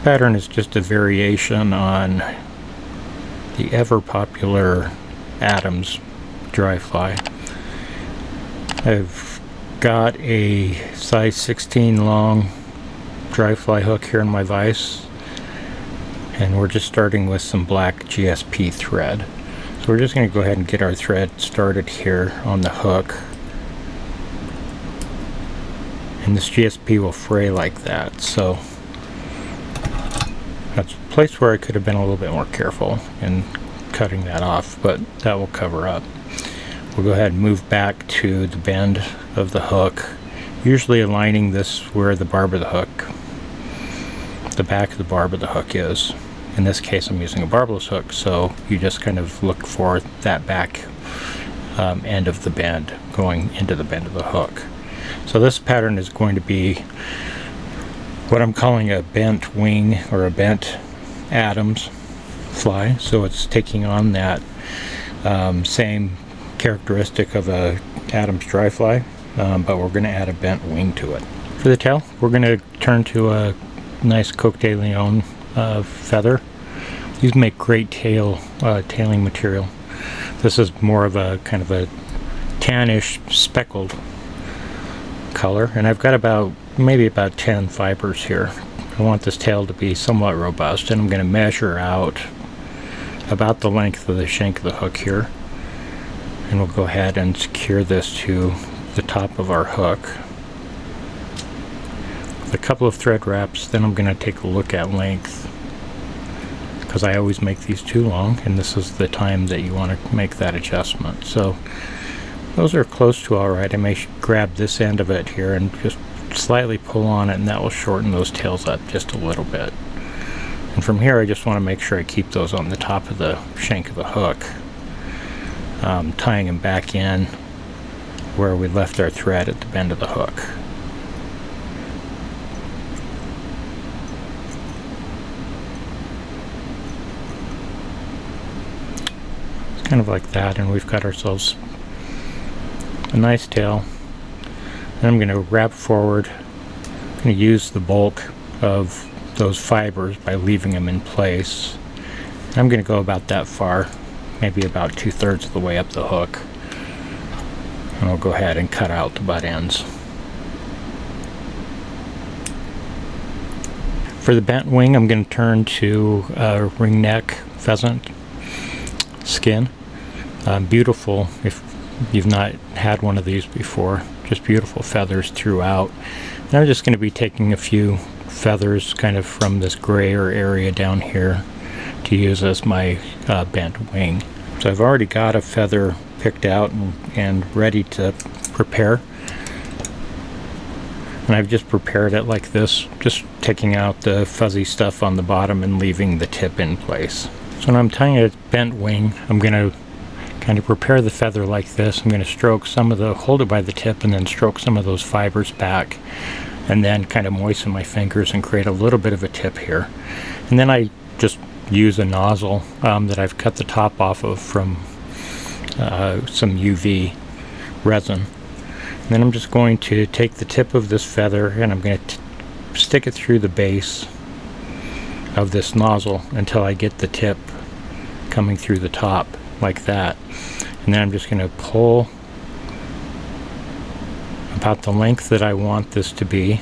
pattern is just a variation on the ever popular Adams dry fly. I've got a size 16 long dry fly hook here in my vise, and we're just starting with some black GSP thread. So we're just going to go ahead and get our thread started here on the hook, and this GSP will fray like that. So that's a place where I could have been a little bit more careful in cutting that off, but that will cover up. We'll go ahead and move back to the bend of the hook, usually aligning this where the barb of the hook, the back of the barb of the hook is. In this case I'm using a barbless hook, so you just kind of look for that back end of the bend going into the bend of the hook. So this pattern is going to be what I'm calling a bent wing or a bent Adams fly. So it's taking on that same characteristic of a Adams dry fly, but we're going to add a bent wing to it. For the tail, we're going to turn to a nice Coq de Leon feather. These make great tailing material. This is more of a kind of a tannish speckled color, and I've got maybe about 10 fibers here. I want this tail to be somewhat robust, and I'm going to measure out about the length of the shank of the hook here, and we'll go ahead and secure this to the top of our hook with a couple of thread wraps. Then I'm going to take a look at length, because I always make these too long, and this is the time that you want to make that adjustment. So those are close to alright. I may grab this end of it here and just slightly pull on it, and that will shorten those tails up just a little bit. And from here I just want to make sure I keep those on the top of the shank of the hook, tying them back in where we left our thread at the bend of the hook. It's kind of like that, and we've got ourselves a nice tail. And I'm going to wrap forward. I'm going to use the bulk of those fibers by leaving them in place. And I'm going to go about that far, maybe about 2/3 of the way up the hook, and I'll go ahead and cut out the butt ends. For the bent wing, I'm going to turn to a Ringneck Pheasant skin. Beautiful if you've not had one of these before. Just beautiful feathers throughout. And I'm just going to be taking a few feathers kind of from this grayer area down here to use as my bent wing. So I've already got a feather picked out and ready to prepare. And I've just prepared it like this, just taking out the fuzzy stuff on the bottom and leaving the tip in place. So when I'm tying a bent wing, I'm going to kind of prepare the feather like this. I'm going to stroke some of hold it by the tip and then stroke some of those fibers back, and then kind of moisten my fingers and create a little bit of a tip here. And then I just use a nozzle that I've cut the top off of from some UV resin. And then I'm just going to take the tip of this feather and I'm going to stick it through the base of this nozzle until I get the tip coming through the top like that. And then I'm just going to pull about the length that I want this to be.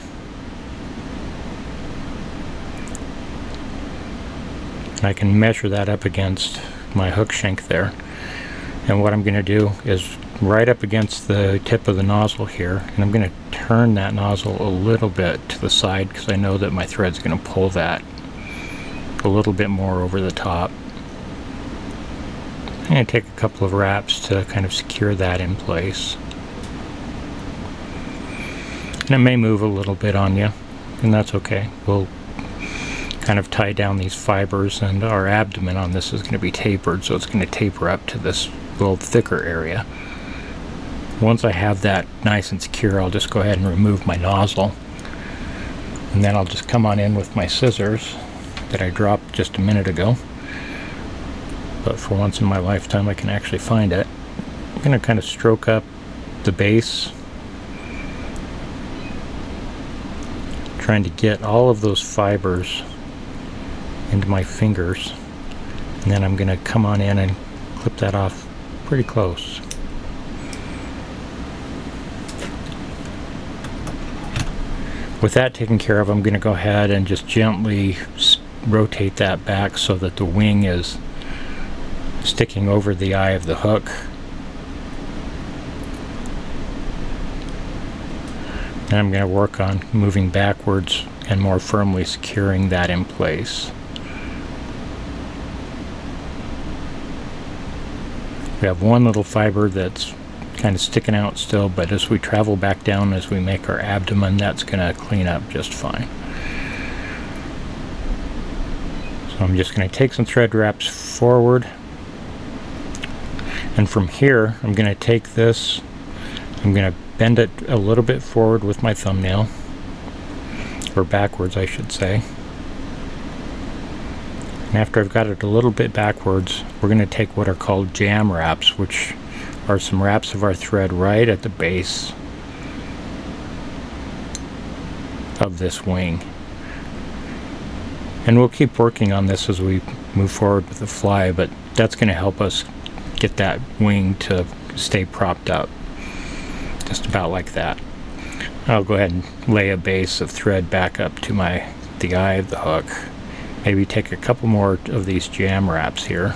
And I can measure that up against my hook shank there. And what I'm going to do is right up against the tip of the nozzle here, and I'm going to turn that nozzle a little bit to the side because I know that my thread's going to pull that a little bit more over the top. I'm going to take a couple of wraps to kind of secure that in place. And it may move a little bit on you, and that's okay. We'll kind of tie down these fibers, and our abdomen on this is going to be tapered, so it's going to taper up to this little thicker area. Once I have that nice and secure, I'll just go ahead and remove my nozzle, and then I'll just come on in with my scissors that I dropped just a minute ago. But for once in my lifetime I can actually find it. I'm going to kind of stroke up the base, trying to get all of those fibers into my fingers, and then I'm going to come on in and clip that off pretty close. With that taken care of, I'm going to go ahead and just gently rotate that back so that the wing is sticking over the eye of the hook. And I'm going to work on moving backwards and more firmly securing that in place. We have one little fiber that's kind of sticking out still, but as we travel back down, as we make our abdomen, that's going to clean up just fine. So I'm just going to take some thread wraps forward, and from here I'm going to take this, I'm going to bend it a little bit forward with my thumbnail, or backwards I should say. And after I've got it a little bit backwards, we're going to take what are called jam wraps, which are some wraps of our thread right at the base of this wing. And we'll keep working on this as we move forward with the fly, but that's going to help us get that wing to stay propped up, just about like that. I'll go ahead and lay a base of thread back up to the eye of the hook. Maybe take a couple more of these jam wraps here.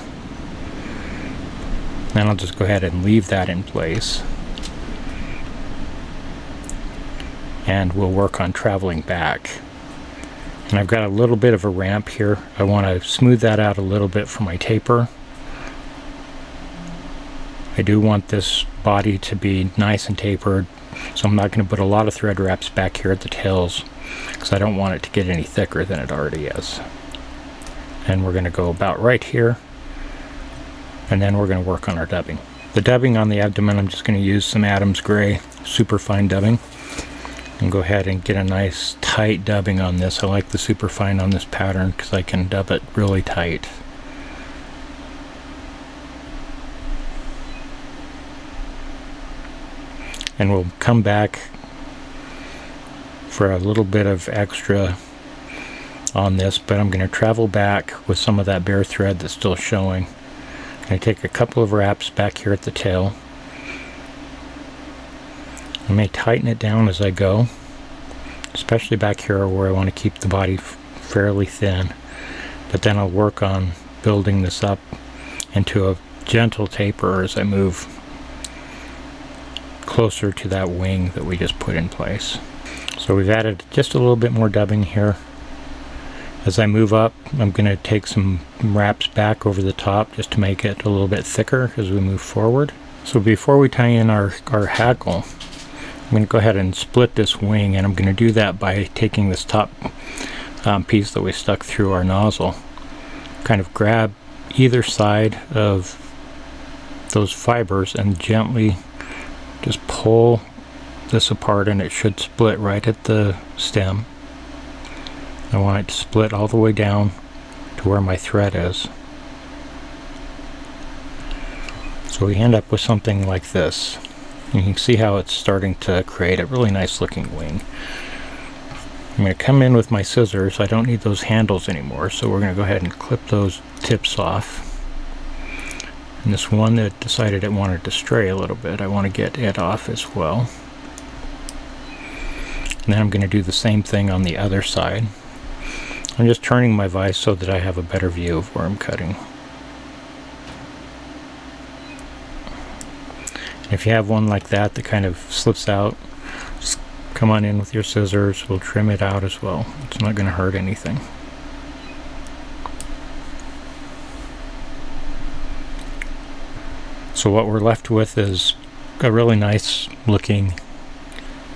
Then I'll just go ahead and leave that in place, and we'll work on traveling back. And I've got a little bit of a ramp here. I want to smooth that out a little bit for my taper. I do want this body to be nice and tapered, so I'm not going to put a lot of thread wraps back here at the tails, because I don't want it to get any thicker than it already is. And we're going to go about right here, and then we're going to work on our dubbing. The dubbing on the abdomen, I'm just going to use some Adams Gray super fine dubbing, and go ahead and get a nice tight dubbing on this. I like the super fine on this pattern because I can dub it really tight. And we'll come back for a little bit of extra on this, but I'm going to travel back with some of that bare thread that's still showing. I take a couple of wraps back here at the tail. I may tighten it down as I go, especially back here where I want to keep the body fairly thin, but then I'll work on building this up into a gentle taper as I move closer to that wing that we just put in place. So we've added just a little bit more dubbing here. As I move up, I'm going to take some wraps back over the top just to make it a little bit thicker as we move forward. So before we tie in our hackle, I'm going to go ahead and split this wing, and I'm going to do that by taking this top piece that we stuck through our nozzle, kind of grab either side of those fibers and gently just pull this apart, and it should split right at the stem. I want it to split all the way down to where my thread is. So we end up with something like this. You can see how it's starting to create a really nice looking wing. I'm going to come in with my scissors. I don't need those handles anymore, so we're going to go ahead and clip those tips off. And this one that decided it wanted to stray a little bit, I want to get it off as well. And then I'm going to do the same thing on the other side. I'm just turning my vise so that I have a better view of where I'm cutting. If you have one like that that kind of slips out, just come on in with your scissors. We'll trim it out as well. It's not going to hurt anything. So what we're left with is a really nice looking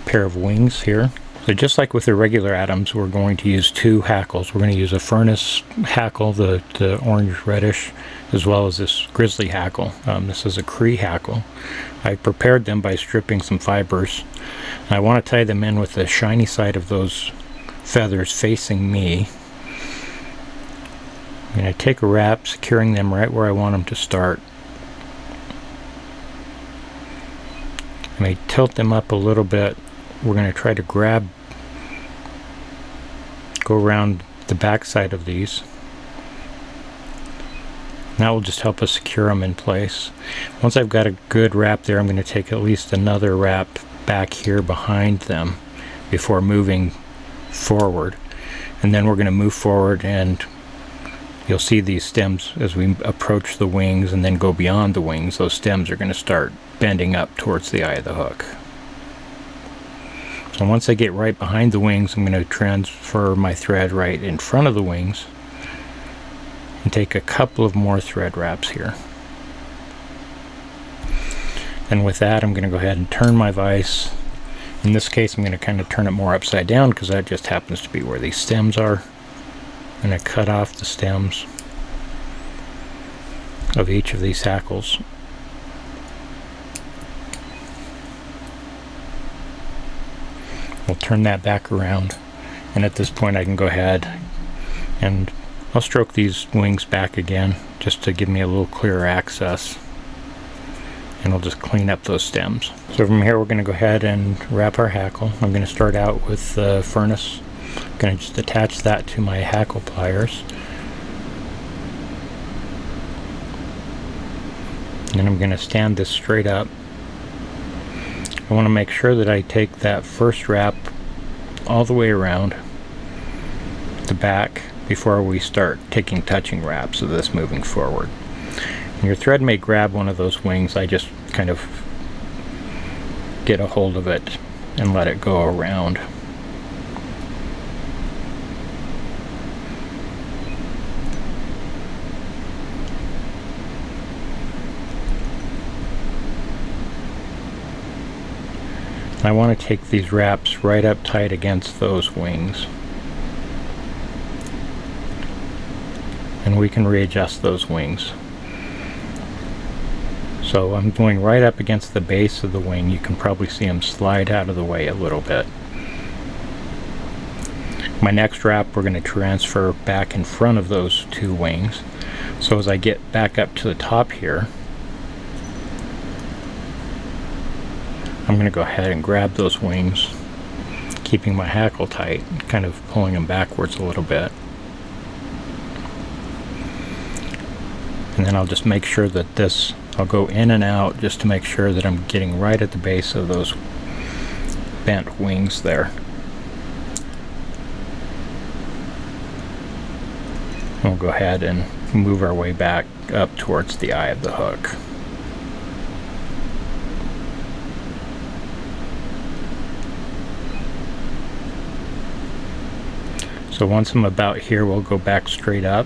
pair of wings here. So just like with the regular Adams, we're going to use two hackles. We're going to use a furnace hackle, the orange reddish, as well as this grizzly hackle. This is a Cree hackle. I prepared them by stripping some fibers. And I want to tie them in with the shiny side of those feathers facing me. I'm going to take a wrap, securing them right where I want them to start. I may tilt them up a little bit. We're going to try to go around the back side of these That will just help us secure them in place. Once I've got a good wrap there, I'm going to take at least another wrap back here behind them before moving forward. And then we're going to move forward, and you'll see these stems as we approach the wings and then go beyond the wings. Those stems are going to start bending up towards the eye of the hook. So once I get right behind the wings, I'm going to transfer my thread right in front of the wings and take a couple of more thread wraps here. And with that, I'm going to go ahead and turn my vise. In this case, I'm going to kind of turn it more upside down because that just happens to be where these stems are. I'm going to cut off the stems of each of these hackles. We'll turn that back around, and at this point I can go ahead and I'll stroke these wings back again just to give me a little clearer access, and I'll just clean up those stems. So from here we're going to go ahead and wrap our hackle. I'm going to start out with the furnace. I'm going to just attach that to my hackle pliers, and then I'm going to stand this straight up. I want to make sure that I take that first wrap all the way around the back before we start taking touching wraps of this moving forward. And your thread may grab one of those wings. I just kind of get a hold of it and let it go around. I want to take these wraps right up tight against those wings, and we can readjust those wings. So I'm going right up against the base of the wing. You can probably see them slide out of the way a little bit. My next wrap we're going to transfer back in front of those two wings. So as I get back up to the top here, I'm going to go ahead and grab those wings, keeping my hackle tight, kind of pulling them backwards a little bit. And then I'll just make sure that I'll go in and out just to make sure that I'm getting right at the base of those bent wings there. We'll go ahead and move our way back up towards the eye of the hook. So once I'm about here, we'll go back straight up.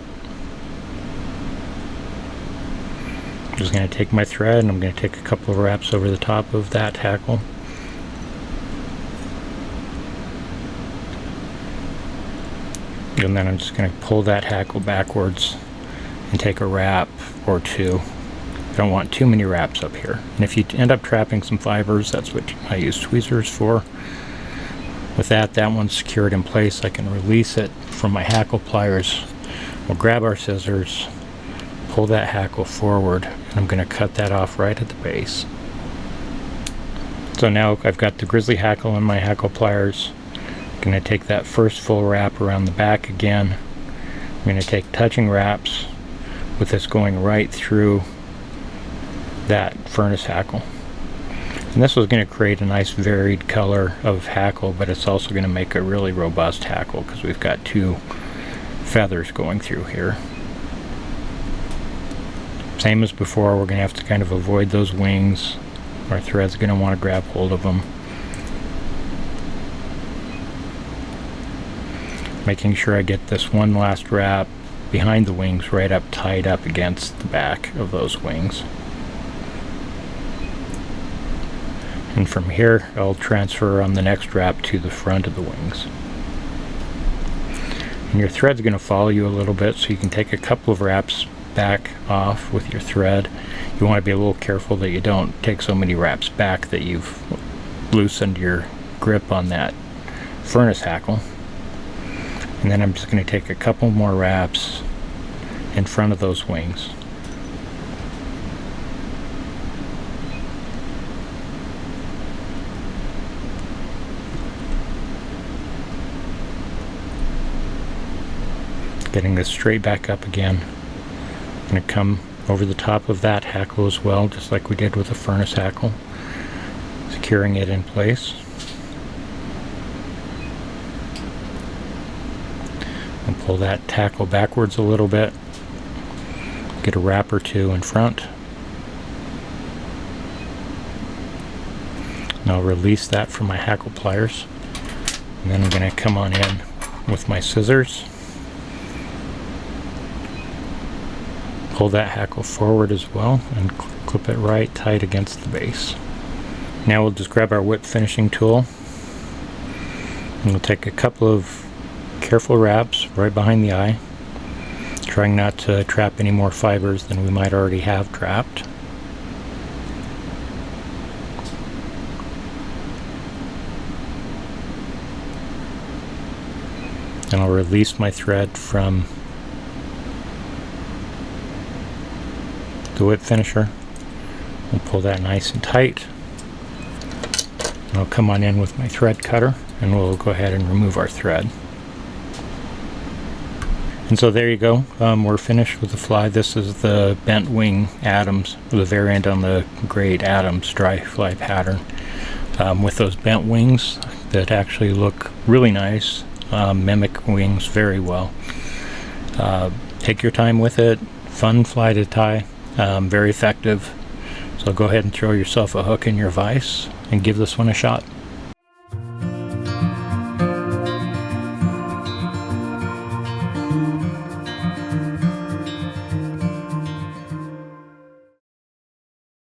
I'm just going to take my thread and I'm going to take a couple of wraps over the top of that hackle. And then I'm just going to pull that hackle backwards and take a wrap or two. I don't want too many wraps up here. And if you end up trapping some fibers, that's what I use tweezers for. With that one's secured in place. I can release it from my hackle pliers. We'll grab our scissors, pull that hackle forward, and I'm going to cut that off right at the base. So now I've got the grizzly hackle in my hackle pliers. I'm going to take that first full wrap around the back again. I'm going to take touching wraps with this going right through that furnace hackle. And this was going to create a nice varied color of hackle, but it's also going to make a really robust hackle because we've got two feathers going through here. Same as before, we're going to have to kind of avoid those wings. Our thread's going to want to grab hold of them. Making sure I get this one last wrap behind the wings right up tied up against the back of those wings. And from here, I'll transfer on the next wrap to the front of the wings. And your thread's going to follow you a little bit, so you can take a couple of wraps back off with your thread. You want to be a little careful that you don't take so many wraps back that you've loosened your grip on that furnace hackle. And then I'm just going to take a couple more wraps in front of those wings. Getting this straight back up again. I'm going to come over the top of that hackle as well, just like we did with the furnace hackle, securing it in place. And pull that tackle backwards a little bit. Get a wrap or two in front. And I'll release that from my hackle pliers. And then I'm going to come on in with my scissors. Pull that hackle forward as well and clip it right tight against the base. Now we'll just grab our whip finishing tool. And we'll take a couple of careful wraps right behind the eye, trying not to trap any more fibers than we might already have trapped. And I'll release my thread from the whip finisher and pull that nice and tight. And I'll come on in with my thread cutter and we'll go ahead and remove our thread. And so there you go, we're finished with the fly. This is the bent wing Adams, the variant on the grade Adams dry fly pattern, with those bent wings that actually look really nice, mimic wings very well. Take your time with it, fun fly to tie, very effective. So go ahead and throw yourself a hook in your vise and give this one a shot.